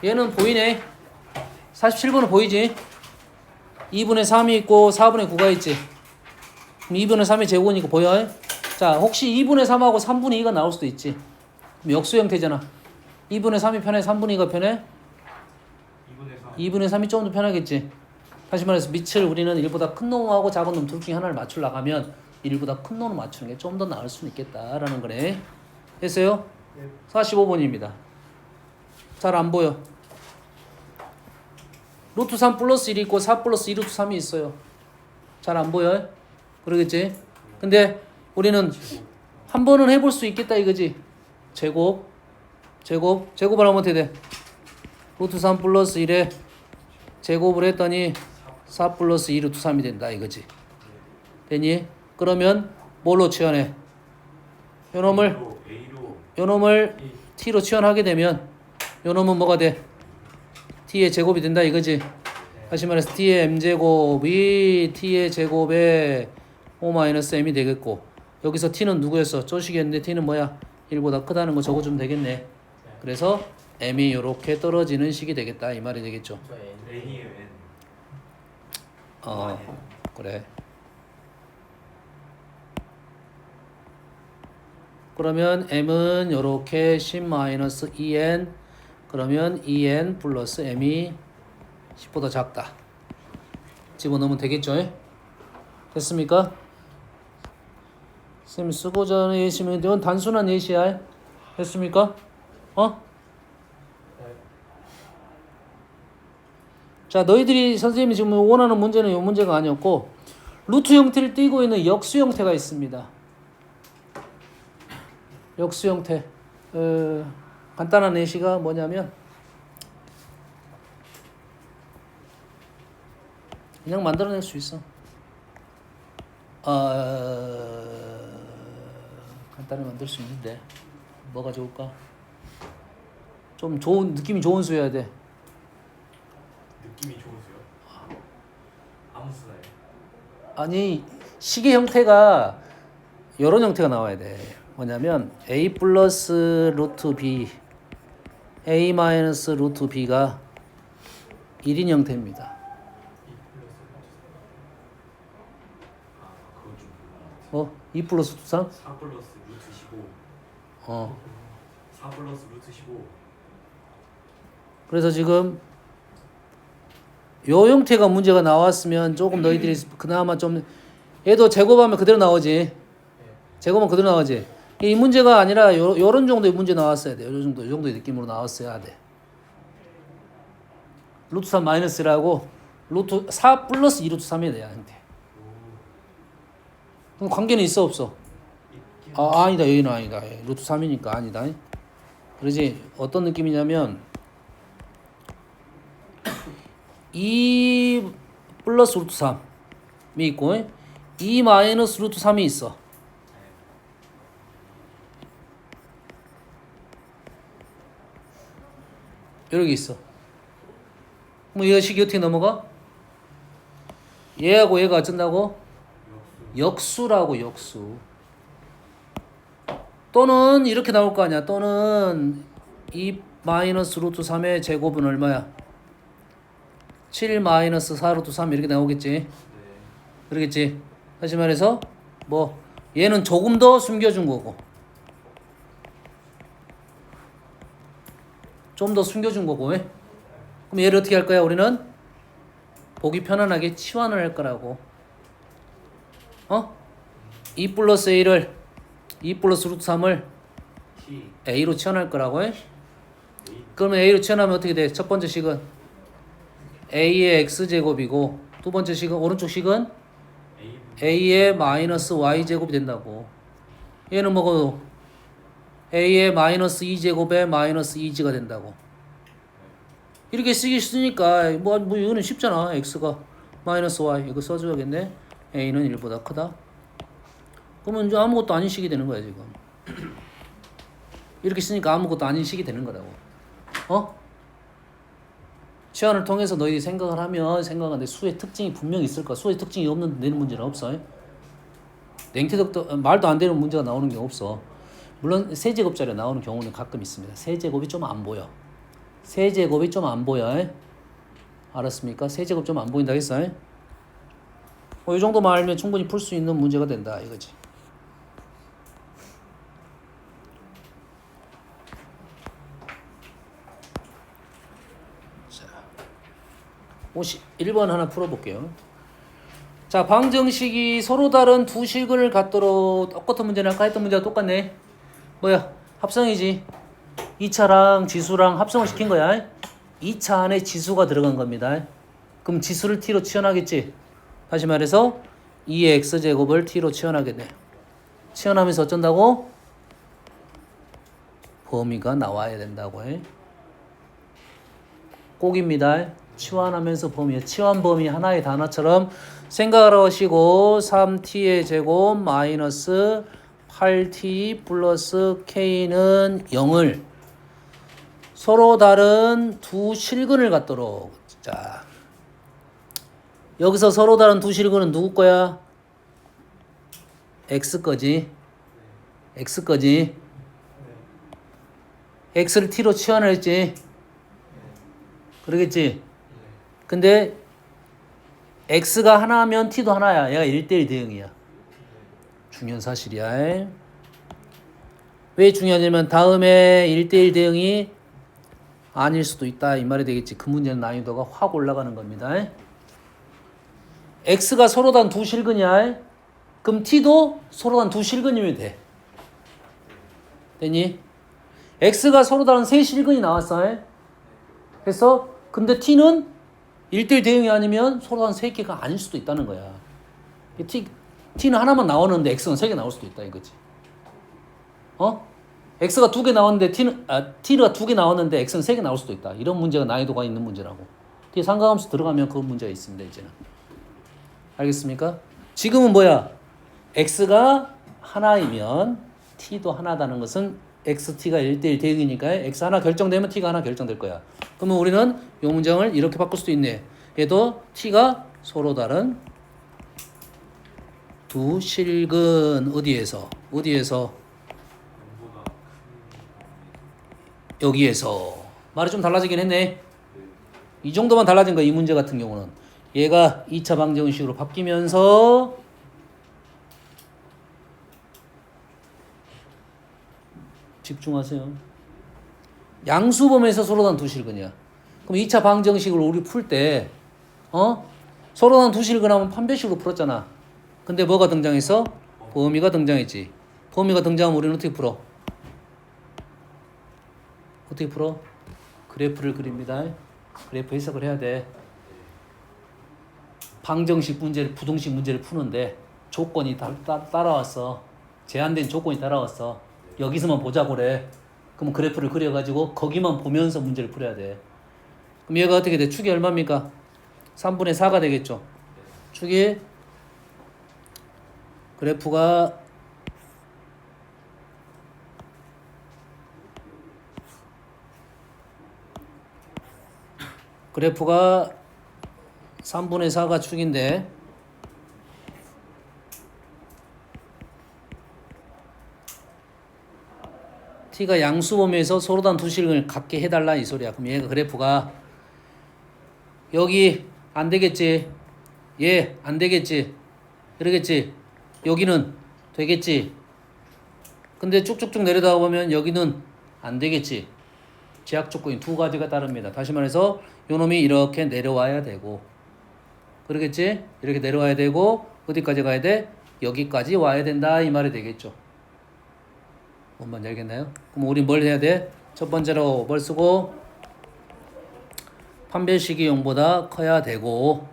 얘는 보이네. 47번은 보이지? 2분의 3이 있고 4분의 9가 있지. 그럼 2분의 3이 제곱이니까 보여? 자, 혹시 2분의 3하고 3분의 2가 나올 수도 있지. 그럼 역수 형태잖아. 2분의 3이 편해? 3분의 2가 편해? 2분의 3이 조금 더 편하겠지. 다시 말해서 밑을 우리는 1보다 큰 놈하고 작은 놈 둘 중에 하나를 맞추려 하면 1보다 큰 놈을 맞추는 게 좀 더 나을 수는 있겠다라는 거네. 됐어요? 45번입니다. 잘 안 보여. 루트 3 플러스 1이 있고 4 플러스 2 루트 3이 있어요. 잘 안 보여? 그러겠지? 근데 우리는 한 번은 해볼 수 있겠다 이거지. 제곱을 하면 어떻게 돼? 루트 3 플러스 1에 제곱을 했더니 4 플러스 2 루트 3이 된다 이거지. 되니? 그러면 뭘로 치환해? 요놈을 t로 치환하게 되면 요놈은 뭐가 돼? t의 제곱이 된다 이거지. 다시 말해서 t의 m제곱이 t의 제곱에 5-m이 되겠고 여기서 t는 누구였어? 쪼식이었는데 t는 뭐야? 1보다 크다는 거 적어주면 되겠네. 그래서 m이 이렇게 떨어지는 식이 되겠다 이 말이 되겠죠. 저 N. N이에요 N. 그래. 그러면 m은 이렇게 10-2n 그러면 2n 플러스 m이 10보다 작다. 집어넣으면 되겠죠? 됐습니까? 쌤 쓰고자 하는 예시면 이건 단순한 예시야. 됐습니까? 자, 너희들이 선생님이 지금 원하는 문제는 이 문제가 아니었고 루트 형태를 띠고 있는 역수 형태가 있습니다. 역수 형태. 간단한 예시가 뭐냐면 그냥 만들어낼 수 있어. 간단히 만들 수 있는데 뭐가 좋을까? 좀 좋은 느낌이 좋은 수여야 돼. 느낌이 좋으세요? 아무 수나요? 아니 식의 형태가 이런 형태가 나와야 돼. 뭐냐면 a 플러스 루트 b a 마이너스 루트 b가 1인 형태입니다. 2 플러스 루트 3? 4 플러스 루트 15. 4 플러스 루트 15. 그래서 지금 요 형태가 문제가 나왔으면 조금 너희들이 그나마 좀 얘도 제곱하면 그대로 나오지. 제곱하면 그대로 나오지. 이 문제가 아니라 요런 정도의 문제 나왔어야 돼. 요 정도의 느낌으로 나왔어야 돼. 루트 3 마이너스라고 루트 4 플러스 2 루트 3이 돼야 형태. 그럼 관계는 있어 없어? 아니다. 여기는 아니다. 루트 3이니까 아니다. 그러지 어떤 느낌이냐면 2 플러스 루트 3이 있고 2 마이너스 루트 3이 있어. 이렇게 있어. 뭐 이 식이 어떻게 넘어가? 얘하고 얘가 어쩐다고? 역수라고 역수. 또는 이렇게 나올 거 아니야. 또는 2 마이너스 루트 3의 제곱은 얼마야? 7 마이너스 4 루트 3 이렇게 나오겠지. 네. 그러겠지. 다시 말해서 뭐 얘는 조금 더 숨겨준 거고 좀 더 숨겨준 거고. 왜? 그럼 얘를 어떻게 할 거야? 우리는 보기 편안하게 치환을 할 거라고. 2 플러스 a를 2 플러스 루트 3을 T. a로 치환할 거라고. A. 그러면 a로 치환하면 어떻게 돼? 첫 번째 식은 a의 x제곱이고 두 번째 식은 오른쪽 식은 A. a의 마이너스 y제곱이 된다고. 얘는 뭐고 a의 마이너스 2제곱에 마이너스 2g가 된다고. 이렇게 쓰기 쓰니까 뭐 이거는 쉽잖아. x가 마이너스 y 이거 써줘야겠네. a는 1보다 크다. 그러면 이제 아무것도 아닌 식이 되는 거야 지금. 이렇게 쓰니까 아무것도 아닌 식이 되는 거라고. 치환을 통해서 너희들이 생각을 하면 생각하는데 수의 특징이 분명히 있을 거야. 수의 특징이 없는 내는 문제는 없어. 냉태덕도 말도 안 되는 문제가 나오는 게 없어. 물론 세제곱짜리 나오는 경우는 가끔 있습니다. 세제곱이 좀 안 보여. 세제곱이 좀 안 보여. 알았습니까? 세제곱 좀 안 보인다 했어. 이 정도만 알면 충분히 풀 수 있는 문제가 된다 이거지. 자, 51번 하나 풀어볼게요. 자, 방정식이 서로 다른 두 식을 갖도록 똑같은 문제는 아까 했던 문제와 똑같네. 뭐야? 합성이지. 2차랑 지수랑 합성을 시킨 거야. 2차 안에 지수가 들어간 겁니다. 그럼 지수를 t로 치환하겠지. 다시 말해서 2의 x제곱을 t로 치환하겠네. 치환하면서 어쩐다고? 범위가 나와야 된다고 해. 꼭입니다. 치환하면서 범위. 치환 범위 하나의 단어처럼 생각을 하시고 3t의 제곱 마이너스 8t 플러스 k는 0을 서로 다른 두 실근을 갖도록. 자, 여기서 서로 다른 두 실근은 누구 거야? x 거지. x 거지. x를 t로 치환을 했지. 그러겠지. 근데 x가 하나면 t도 하나야. 얘가 1대1 대응이야. 중요한 사실이야. 왜 중요하냐면 다음에 1대1 대응이 아닐 수도 있다 이 말이 되겠지. 그 문제는 난이도가 확 올라가는 겁니다. x가 서로 단 두 실근이야. 그럼 t도 서로 단 두 실근이면 돼. 됐니? x가 서로 다른 세 실근이 나왔어. 그래서 근데 t는 1대1 대응이 아니면 서로 단 세 개가 아닐 수도 있다는 거야. t는 하나만 나오는데 x는 세 개 나올 수도 있다 이거지. x가 두 개 나왔는데 t가 두 개 나왔는데 x는 세 개 나올 수도 있다. 이런 문제가 난이도가 있는 문제라고. 뒤에 상가함수 들어가면 그 문제가 있습니다. 이제는. 알겠습니까? 지금은 뭐야? x가 하나이면 t도 하나다는 것은 xt가 1대1 대응이니까 x 하나 결정되면 t가 하나 결정될 거야. 그러면 우리는 이 문장을 이렇게 바꿀 수도 있네. 얘도 t가 서로 다른 두 실근 어디에서 여기에서 말이 좀 달라지긴 했네. 이 정도만 달라진 거야. 이 문제 같은 경우는 얘가 2차 방정식으로 바뀌면서 집중하세요. 양수범에서 서로 단 두 실근이야. 그럼 2차 방정식을 우리 풀 때 서로 단 두 실근 하면 판별식으로 풀었잖아. 근데 뭐가 등장했어? 범위가 등장했지. 범위가 등장하면 우리는 어떻게 풀어? 그래프를 그립니다. 그래프 해석을 해야 돼. 방정식 문제를 부등식 문제를 푸는데 조건이 따라왔어. 제한된 조건이 따라왔어. 여기서만 보자고 그래. 그럼 그래프를 그려가지고 거기만 보면서 문제를 풀어야 돼. 그럼 얘가 어떻게 돼? 축이 얼마입니까? 3분의 4가 되겠죠. 축이 그래프가 3분의 4가 축인데 t가 양수범위에서 서로 단 두 실근을 갖게 해달라 이 소리야. 그럼 얘가 그래프가 여기 안 되겠지. 얘 안 되겠지. 이러겠지. 여기는 되겠지. 근데 쭉쭉쭉 내려다 보면 여기는 안 되겠지. 제약 조건이 두 가지가 따릅니다. 다시 말해서 요놈이 이렇게 내려와야 되고 그러겠지? 이렇게 내려와야 되고 어디까지 가야 돼? 여기까지 와야 된다 이 말이 되겠죠. 뭔 말인지 알겠나요? 그럼 우리 뭘 해야 돼? 첫 번째로 뭘 쓰고 판별식이 0보다 커야 되고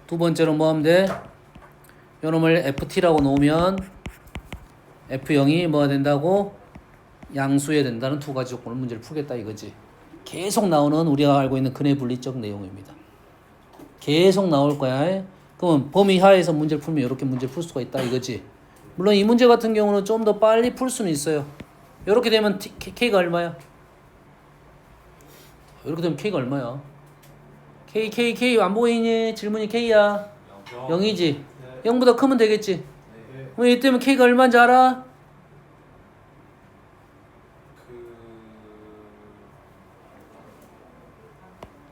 두 번째로 뭐 하면 돼? 요놈을 ft라고 놓으면 f0이 뭐가 된다고? 양수해야 된다는 두 가지 조건을 문제를 풀겠다 이거지. 계속 나오는 우리가 알고 있는 근해 분리적 내용입니다. 계속 나올 거야. 그러면 범위 하에서 문제를 풀면 이렇게 문제를 풀 수가 있다 이거지. 물론 이 문제 같은 경우는 좀 더 빨리 풀 수는 있어요. 이렇게 되면 K가 얼마야? 이렇게 되면 K가 얼마야? K 안 보이니? 질문이 K야. 0이지. 0보다 크면 되겠지. 그럼 이때면 K가 얼마인지 알아?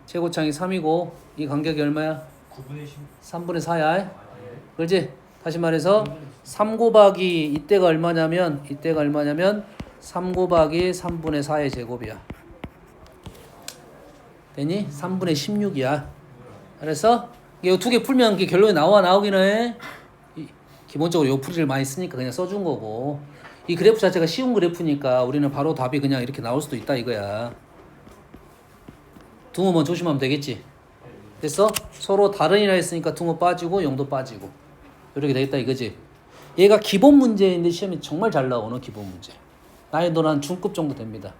최고창이 3이고 이 간격이 얼마야? 9분의 10. 3분의 4야. 그렇지? 다시 말해서 3 곱하기 이때가 얼마냐면 3 곱하기 3분의 4의 제곱이야. 되니? 3분의 16이야. 그래서 이거 두 개 풀면 결론이 나오기는 해. 기본적으로 요 풀이를 많이 쓰니까 그냥 써준 거고 이 그래프 자체가 쉬운 그래프니까 우리는 바로 답이 그냥 이렇게 나올 수도 있다 이거야. 둥어만 조심하면 되겠지. 됐어? 서로 다른이라 했으니까 둥어 빠지고 0도 빠지고 이렇게 되겠다 이거지. 얘가 기본 문제인데 시험에 정말 잘 나오는 기본 문제. 난이도는 한 중급 정도 됩니다.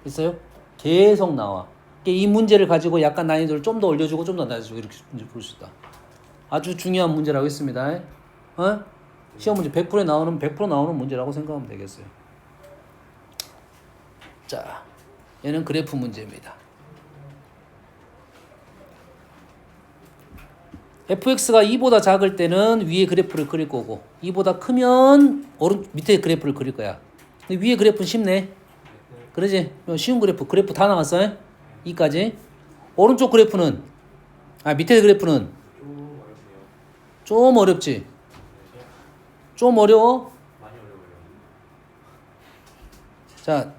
됐어요? 계속 나와. 이 문제를 가지고 약간 난이도를 좀 더 올려주고 좀 더 낮아주고 이렇게 문제 풀 수 있다. 아주 중요한 문제라고 했습니다. 시험 문제 100% 나오는 문제라고 생각하면 되겠어요. 자, 얘는 그래프 문제입니다. fx가 2보다 작을 때는 위에 그래프를 그릴 거고 2보다 크면 밑에 그래프를 그릴 거야. 근데 위에 그래프는 쉽네. 그러지? 쉬운 그래프 다 나왔어. 이까지. 오른쪽 그래프는 밑에 그래프는 좀 어렵네요. 좀 어렵지. 좀 어려워. 많이 어려워요. 자,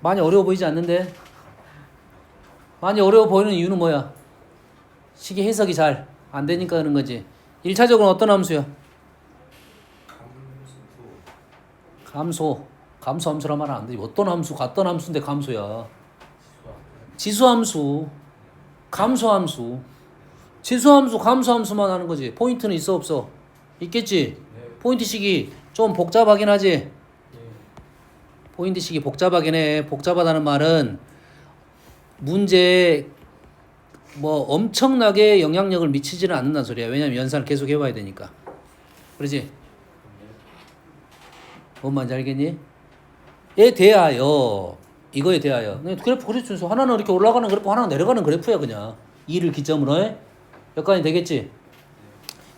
많이 어려워 보이지 않는데? 많이 어려워 보이는 이유는 뭐야? 식이 해석이 잘 안 되니까 그런 거지. 1차적으로는 어떤 함수야? 감소함수란 말은 안 돼. 어떤 함수, 같던 함수인데 감소야. 지수함수, 감소함수. 지수함수, 감소함수만 하는 거지. 포인트는 있어 없어? 있겠지? 포인트식이 좀 복잡하긴 하지? 포인트식이 복잡하긴 해. 복잡하다는 말은 문제에 뭐 엄청나게 영향력을 미치지는 않는다는 소리야. 왜냐면 연산을 계속 해봐야 되니까. 그러지? 뭔 말인지 알겠니? 에 대하여, 이거에 대하여. 그래프 그래서 하나는 이렇게 올라가는 그래프, 하나는 내려가는 그래프야 그냥. 2를 기점으로 해. 여기까지 되겠지?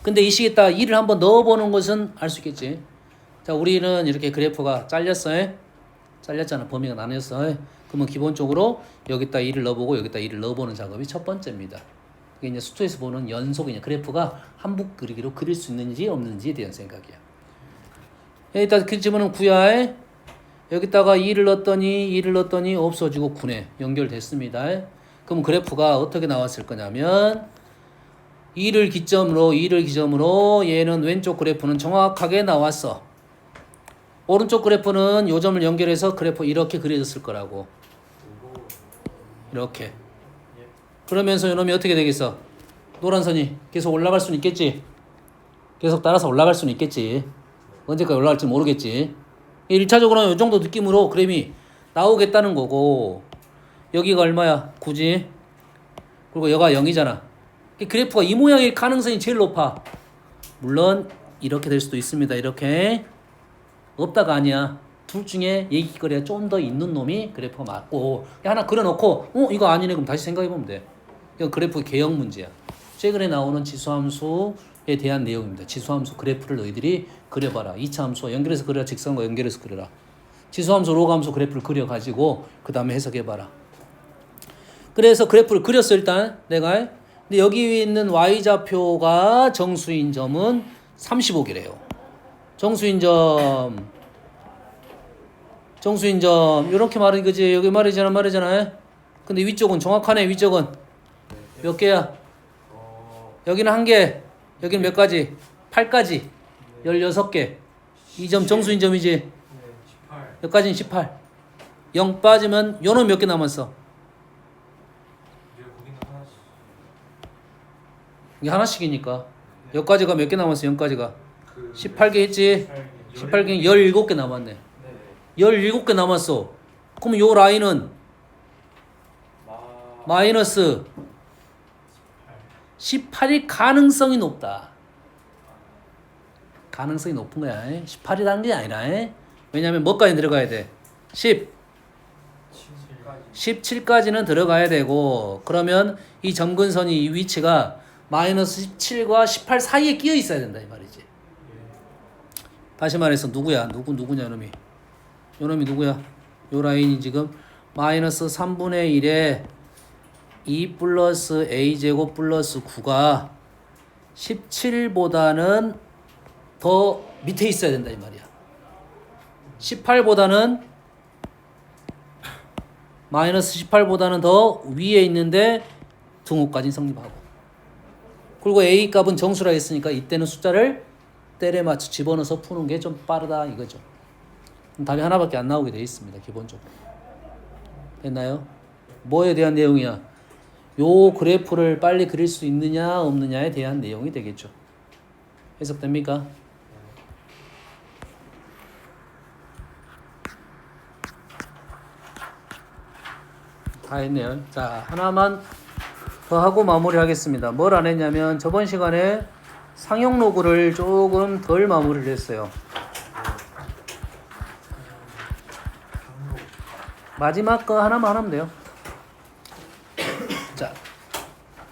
근데 이 식에다 2를 한번 넣어보는 것은 알 수 있겠지? 자, 우리는 이렇게 그래프가 잘렸어. 잘렸잖아. 범위가 나뉘었어. 그러면 기본적으로 여기다 2를 넣어보고 여기다 2를 넣어보는 작업이 첫 번째입니다. 이게 이제 수투에서 보는 연속이냐. 그래프가 한북 그리기로 그릴 수 있는지 없는지에 대한 생각이야. 여기다 그 집어넣은 9야. 여기다가 2를 넣었더니 없어지고 9네. 연결됐습니다. 그럼 그래프가 어떻게 나왔을 거냐면 2를 기점으로 얘는 왼쪽 그래프는 정확하게 나왔어. 오른쪽 그래프는 요 점을 연결해서 그래프 이렇게 그려졌을 거라고. 이렇게. 그러면서 요놈이 어떻게 되겠어? 노란 선이 계속 올라갈 수는 있겠지? 계속 따라서 올라갈 수는 있겠지? 언제까지 올라갈지 모르겠지? 1차적으로는 요 정도 느낌으로 그램이 나오겠다는 거고, 여기가 얼마야? 9지? 그리고 여가 0이잖아. 그래프가 이 모양일 가능성이 제일 높아. 물론 이렇게 될 수도 있습니다. 이렇게. 없다가 아니야. 둘 중에 얘기거리가 좀 더 있는 놈이 그래프가 맞고, 하나 그려놓고 이거 아니네 그럼 다시 생각해보면 돼. 이건 그래프 개형 문제야. 최근에 나오는 지수함수에 대한 내용입니다. 지수함수 그래프를 너희들이 그려봐라. 2차 함수와 연결해서 그려라. 직선과 연결해서 그려라. 지수함수 로그함수 그래프를 그려가지고 그 다음에 해석해봐라. 그래서 그래프를 그렸어 일단 내가. 근데 여기 있는 y좌표가 정수인 점은 35기래요. 정수인 점 이렇게 말하는 거지. 여기 말이잖아. 근데 위쪽은 정확하네. 위쪽은 몇 개야? 여기는 1개, 여기는 몇 가지? 8가지. 16개. 이 점 정수인 점이지. 18. 여기까지는 18. 0 빠지면 요는 몇 개 남았어? 거기는 하나씩. 이게 하나씩이니까. 여기까지가 몇 개 남았어? 0까지가 18개 했지? 18개 17개 남았네. 17개 남았어. 그럼 요 라인은 마이너스 18일 가능성이 높다. 가능성이 높은 거야. 18이라는 게 아니라. 왜냐면 뭐까지 들어가야 돼? 17까지는 들어가야 되고, 그러면 이 점근선이 이 위치가 마이너스 17과 18 사이에 끼어 있어야 된다 이 말이지. 다시 말해서 누구냐 놈이. 요 놈이 누구야? 요 라인이 지금 마이너스 3분의 1에 2 플러스 a제곱 플러스 9가 17보다는 더 밑에 있어야 된다 이 말이야. 18보다는 마이너스 18보다는 더 위에 있는데 등호까지 성립하고, 그리고 a 값은 정수라 했으니까 이때는 숫자를 때려 맞춰 집어넣어서 푸는 게 좀 빠르다 이거죠. 답이 하나밖에 안 나오게 되어 있습니다. 기본적으로. 됐나요? 뭐에 대한 내용이야? 요 그래프를 빨리 그릴 수 있느냐 없느냐에 대한 내용이 되겠죠. 해석됩니까? 다 했네요. 자, 하나만 더 하고 마무리하겠습니다. 뭘 안 했냐면 저번 시간에 상용 로그를 조금 덜 마무리를 했어요. 마지막 거 하나만 하면 돼요. 자,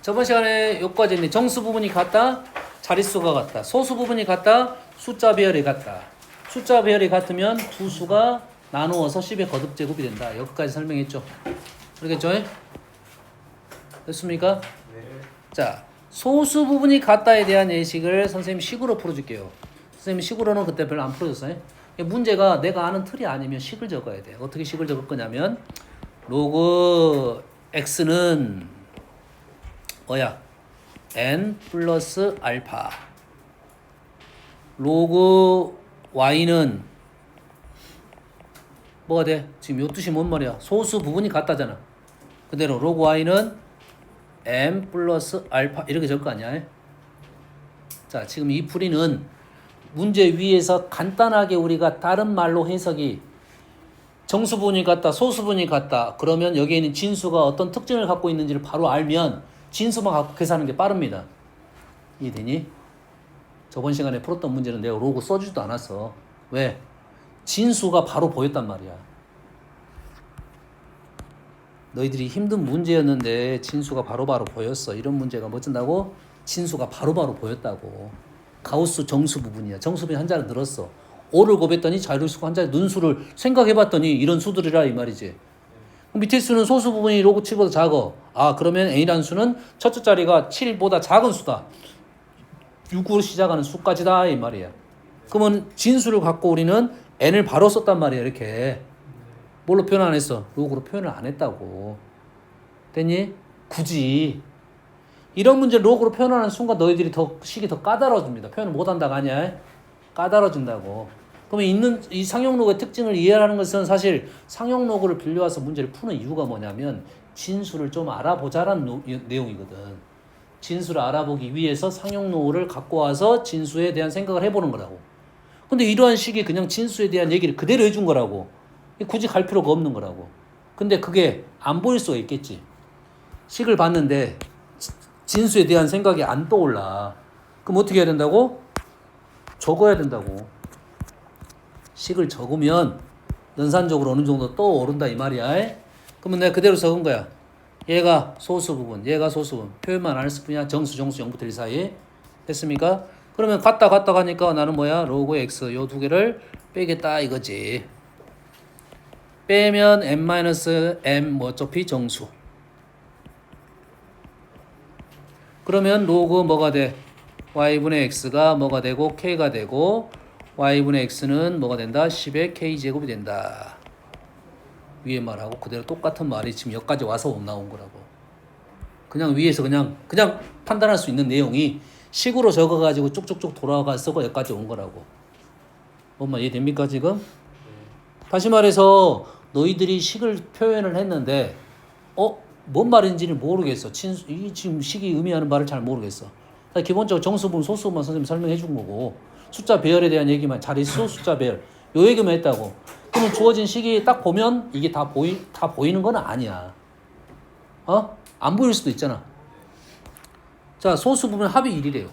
저번 시간에 여기까지 했네. 정수 부분이 같다, 자릿수가 같다. 소수 부분이 같다, 숫자 배열이 같다. 숫자 배열이 같으면 두 수가 나누어서 10의 거듭제곱이 된다. 여기까지 설명했죠. 그러겠죠? 됐습니까? 네. 자, 소수 부분이 같다에 대한 예식을 선생님 식으로 풀어줄게요. 선생님 식으로는 그때 별로 안 풀어줬어요. 문제가 내가 아는 틀이 아니면 식을 적어야 돼. 어떻게 식을 적을 거냐면 로그 x는 뭐야? n 플러스 알파. 로그 y는 뭐가 돼? 지금 요 뜻이 뭔 말이야? 소수 부분이 같다잖아. 그대로 로그 y는 m 플러스 알파 이렇게 적을 거 아니야? 자, 지금 이 풀이는 문제 위에서 간단하게 우리가 다른 말로 해석이 정수분이 같다, 소수분이 같다. 그러면 여기에 있는 진수가 어떤 특징을 갖고 있는지를 바로 알면 진수만 갖고 계산하는 게 빠릅니다. 이해되니? 저번 시간에 풀었던 문제는 내가 로고 써주지도 않았어. 왜? 진수가 바로 보였단 말이야. 너희들이 힘든 문제였는데 진수가 바로바로 보였어. 이런 문제가 뭐 어쩐다고? 진수가 바로바로 보였다고. 가우스 정수 부분이야. 정수분이 한 자리 늘었어. 5를 곱했더니 자율수가 한 자리 는수를 생각해봤더니 이런 수들이라 이 말이지. 밑에 수는 소수 부분이 로그 7보다 작어. 아, 그러면 n이라는 수는 첫째 자리가 7보다 작은 수다. 6으로 시작하는 수까지다 이 말이야. 그러면 진수를 갖고 우리는 n을 바로 썼단 말이야. 이렇게. 뭘로 표현 안 했어? 로그로 표현을 안 했다고. 됐니? 굳이 이런 문제 로그로 표현하는 순간 너희들이 식이 더 까다로워집니다. 표현을 못한다가 아니야. 까다로워진다고. 그러면 있는 이 상용로그의 특징을 이해하는 것은 사실 상용로그를 빌려와서 문제를 푸는 이유가 뭐냐면 진수를 좀 알아보자라는 내용이거든. 진수를 알아보기 위해서 상용로그를 갖고 와서 진수에 대한 생각을 해보는 거라고. 근데 이러한 식이 그냥 진수에 대한 얘기를 그대로 해준 거라고. 굳이 갈 필요가 없는 거라고. 근데 그게 안 보일 수가 있겠지. 식을 봤는데 진수에 대한 생각이 안 떠올라. 그럼 어떻게 해야 된다고? 적어야 된다고. 식을 적으면 연산적으로 어느 정도 떠오른다 이 말이야. 그러면 내가 그대로 적은 거야. 얘가 소수 부분, 얘가 소수 부분. 표현만 안 했을 뿐이야. 정수 0부터 1 사이. 됐습니까? 그러면 같다 가니까 나는 뭐야? 로그 x 요 두 개를 빼겠다 이거지. 빼면 n-m 뭐 어차피 정수. 그러면 로그 뭐가 돼? y분의 x가 뭐가 되고 k가 되고 y분의 x는 뭐가 된다? 10의 k제곱이 된다. 위에 말하고 그대로 똑같은 말이 지금 여기까지 와서 나온 거라고. 그냥 위에서 그냥 판단할 수 있는 내용이 식으로 적어가지고 쭉쭉쭉 돌아가서 여기까지 온 거라고. 뭔 이해됩니까 지금? 다시 말해서 너희들이 식을 표현을 했는데 뭔 말인지를 모르겠어. 이 지금 식이 의미하는 말을 잘 모르겠어. 기본적으로 정수분, 소수분만 선생님이 설명해 준 거고 숫자 배열에 대한 얘기만 자릿수, 숫자 배열 요 얘기만 했다고. 그러면 주어진 식이 딱 보면 이게 다 보이는 건 아니야. 안 보일 수도 있잖아. 자, 소수분은 합이 1이래요.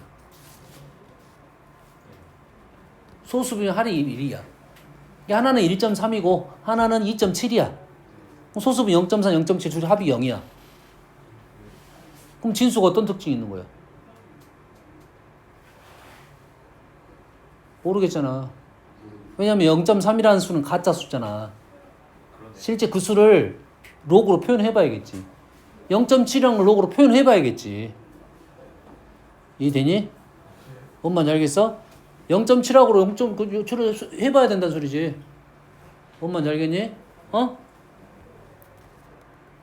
소수분은 합이 1이야. 하나는 1.3이고 하나는 2.7이야. 소수분 0.4, 0.7 둘이 합이 0이야. 그럼 진수가 어떤 특징이 있는 거야? 모르겠잖아. 왜냐면 0.3이라는 수는 가짜 수잖아. 실제 그 수를 로그로 표현해봐야겠지. 0.7이라는 걸 로그로 표현해봐야겠지. 이해되니? 뭔 말인지 알겠어? 0.7하고 0.9를 해봐야 된다는 소리지. 뭔 말인지 알겠니?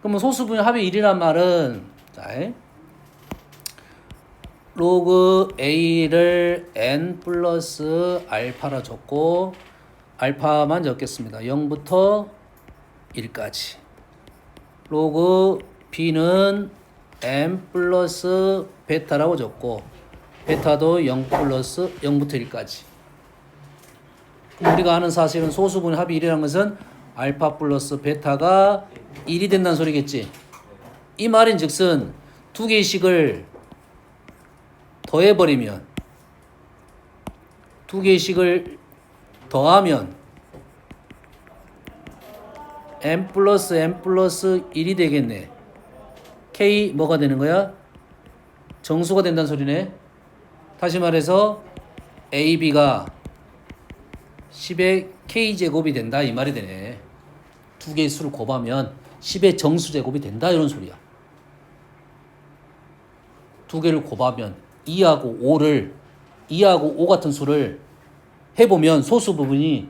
그러면 소수분의 합이 1이란 말은 자, 로그 a를 n 플러스 알파라 적고 알파만 적겠습니다. 0부터 1까지. 로그 b는 m 플러스 베타라고 적고 베타도 0 플러스 0부터 1까지. 그럼 우리가 아는 사실은 소수분의 합이 1이라는 것은 알파 플러스 베타가 1이 된다는 소리겠지. 이 말인 즉슨 두 개의 식을 더해버리면 두 개의 식을 더하면 m 플러스 1이 되겠네. k 뭐가 되는 거야? 정수가 된다는 소리네. 다시 말해서 a, b가 10의 k제곱이 된다 이 말이 되네. 두 개의 수를 곱하면 10의 정수제곱이 된다 이런 소리야. 두 개를 곱하면 2하고 5 같은 수를 해보면 소수 부분이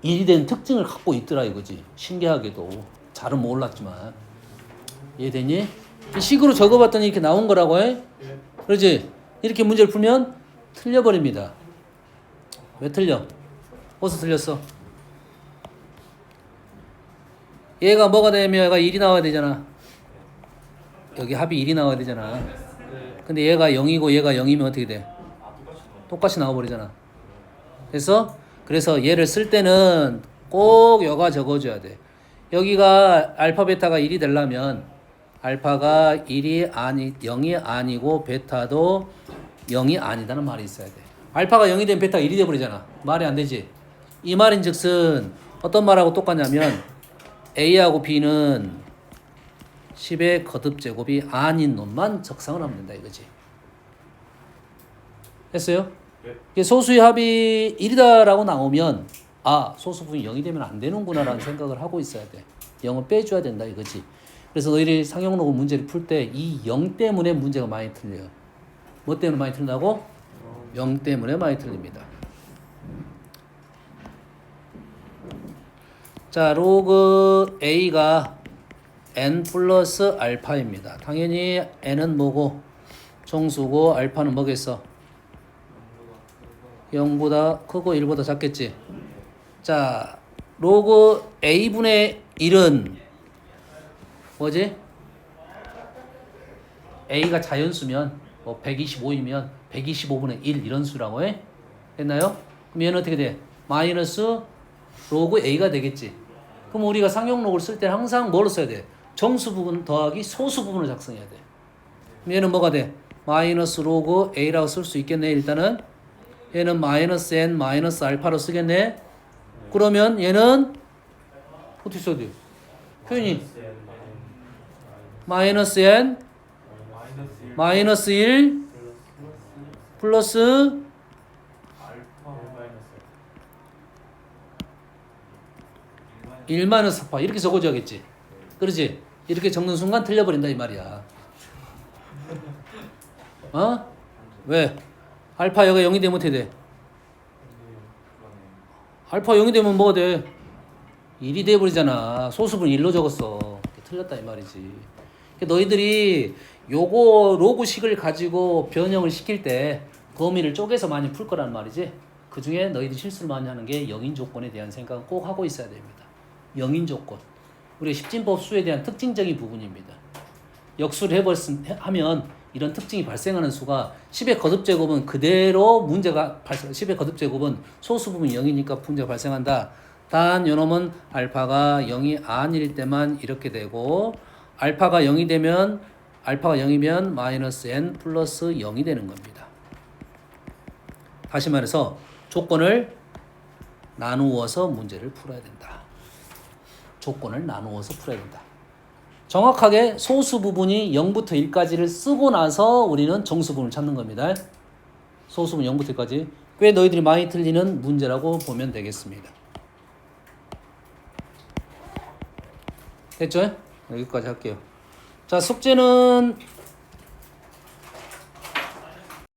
1이 되는 특징을 갖고 있더라 이거지. 신기하게도 잘은 몰랐지만 이해되니? 이 식으로 적어봤더니 이렇게 나온 거라고 해. 그러지? 이렇게 문제를 풀면 틀려버립니다. 왜 틀려? 어디서 틀렸어? 얘가 뭐가 되면 얘가 1이 나와야 되잖아. 여기 합이 1이 나와야 되잖아. 근데 얘가 0이고 얘가 0이면 어떻게 돼? 똑같이 나와버리잖아. 그래서 얘를 쓸 때는 꼭 여가 적어줘야 돼. 여기가 알파 베타가 1이 되려면 알파가 0이 아니고 베타도 0이 아니다는 말이 있어야 돼. 알파가 0이 되면 베타가 1이 돼버리잖아. 말이 안 되지. 이 말인 즉슨 어떤 말하고 똑같냐면 A하고 B는 10의 거듭제곱이 아닌 놈만 적상을 하면 된다 이거지. 됐어요? 이게 소수의 합이 1이다라고 나오면 소수 부분이 0이 되면 안 되는구나 라는 생각을 하고 있어야 돼. 0은 빼줘야 된다 이거지. 그래서 너희들이 상용로그 문제를 풀 때 이 0 때문에 문제가 많이 틀려요. 뭐 때문에 많이 틀린다고? 0 때문에 많이 틀립니다. 자, 로그 A가 n 플러스 알파입니다. 당연히 n은 뭐고 정수고 알파는 뭐겠어? 0보다 크고 1보다 작겠지. 자, 로그 A분의 1은 뭐지? A가 자연수면 뭐 125이면 125분의 1 이런 수라고 해? 됐나요? 그럼 얘는 어떻게 돼? 마이너스 로그 A가 되겠지. 그럼 우리가 상용로그를 쓸 때 항상 뭐로 써야 돼? 정수 부분 더하기 소수 부분을 작성해야 돼. 그럼 얘는 뭐가 돼? 마이너스 로그 A라고 쓸 수 있겠네. 일단은 얘는 마이너스 n 마이너스 알파로 쓰겠네. 그러면 얘는 어떻게 써야 돼? 표현이 마이너스 n 마이너스 1 플러스 1 마이너스 4 이렇게 적어줘야겠지. 그러지? 이렇게 적는 순간 틀려버린다 이 말이야. 왜? 알파 여가 0이 되면 어떻게 돼? 알파 0이 되면 뭐가 돼? 1이 돼버리잖아. 소수분 1로 적었어. 틀렸다 이 말이지. 너희들이 요거 로그식을 가지고 변형을 시킬 때 범위를 쪼개서 많이 풀 거란 말이지. 그 중에 너희들이 실수를 많이 하는 게 영인 조건에 대한 생각은 꼭 하고 있어야 됩니다. 영인 조건. 우리의 십진법 수에 대한 특징적인 부분입니다. 역수를 하면 이런 특징이 발생하는 수가 10의 거듭제곱은 그대로 문제가 10의 거듭제곱은 소수 부분 0이니까 문제가 발생한다. 단 요놈은 알파가 0이 아닐 때만 이렇게 되고 알파가 0이면 마이너스 n 플러스 0이 되는 겁니다. 다시 말해서 조건을 나누어서 문제를 풀어야 된다. 조건을 나누어서 풀어야 된다. 정확하게 소수 부분이 0부터 1까지를 쓰고 나서 우리는 정수 부분을 찾는 겁니다. 소수 부분 0부터 1까지. 꽤 너희들이 많이 틀리는 문제라고 보면 되겠습니다. 됐죠? 여기까지 할게요. 자, 숙제는